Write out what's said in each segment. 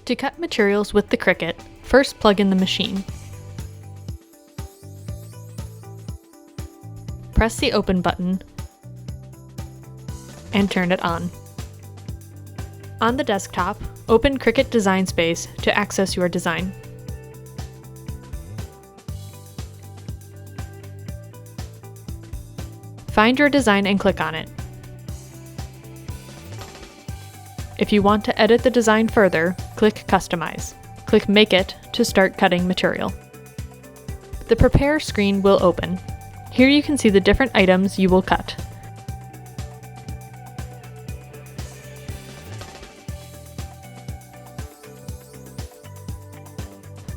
To cut materials with the Cricut, first plug in the machine. Press the open button and turn it on. On the desktop, open Cricut Design Space to access your design. Find your design and click on it. If you want to edit the design further, click Customize. Click Make It to start cutting material. The Prepare screen will open. Here you can see the different items you will cut.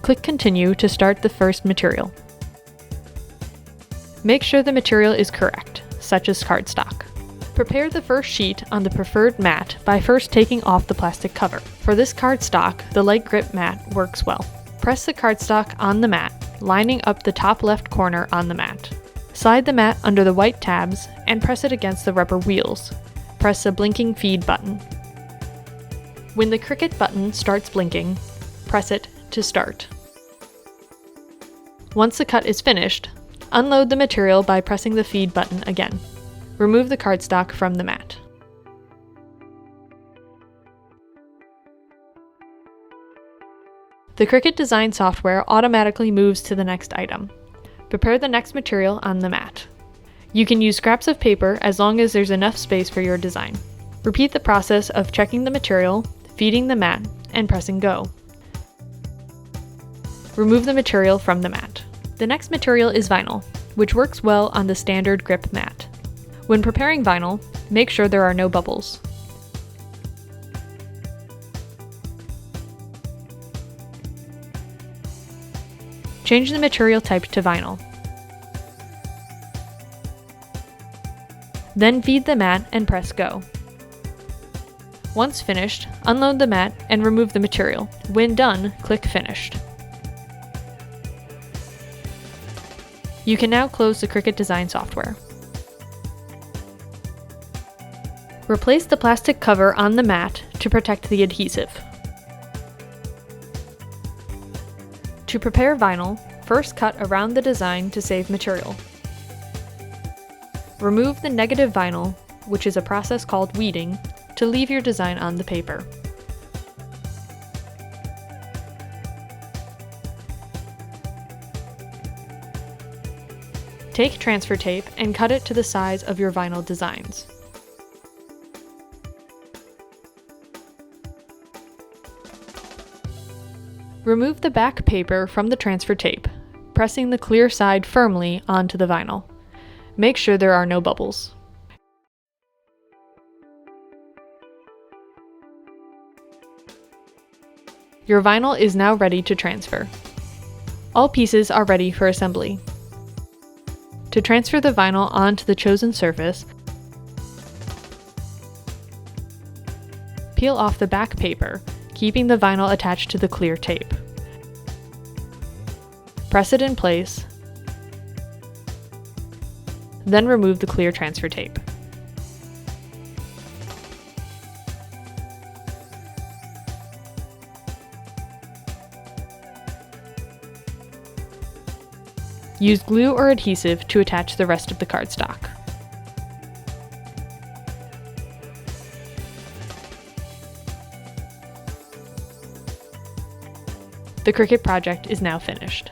Click Continue to start the first material. Make sure the material is correct, such as cardstock. Prepare the first sheet on the preferred mat by first taking off the plastic cover. For this cardstock, the light grip mat works well. Press the cardstock on the mat, lining up the top left corner on the mat. Slide the mat under the white tabs and press it against the rubber wheels. Press the blinking feed button. When the Cricut button starts blinking, press it to start. Once the cut is finished, unload the material by pressing the feed button again. Remove the cardstock from the mat. The Cricut design software automatically moves to the next item. Prepare the next material on the mat. You can use scraps of paper as long as there's enough space for your design. Repeat the process of checking the material, feeding the mat, and pressing go. Remove the material from the mat. The next material is vinyl, which works well on the standard grip mat. When preparing vinyl, make sure there are no bubbles. Change the material type to vinyl. Then feed the mat and press go. Once finished, unload the mat and remove the material. When done, click Finished. You can now close the Cricut design software. Replace the plastic cover on the mat to protect the adhesive. To prepare vinyl, first cut around the design to save material. Remove the negative vinyl, which is a process called weeding, to leave your design on the paper. Take transfer tape and cut it to the size of your vinyl designs. Remove the back paper from the transfer tape, pressing the clear side firmly onto the vinyl. Make sure there are no bubbles. Your vinyl is now ready to transfer. All pieces are ready for assembly. To transfer the vinyl onto the chosen surface, peel off the back paper, keeping the vinyl attached to the clear tape. Press it in place, then remove the clear transfer tape. Use glue or adhesive to attach the rest of the cardstock. The Cricut project is now finished.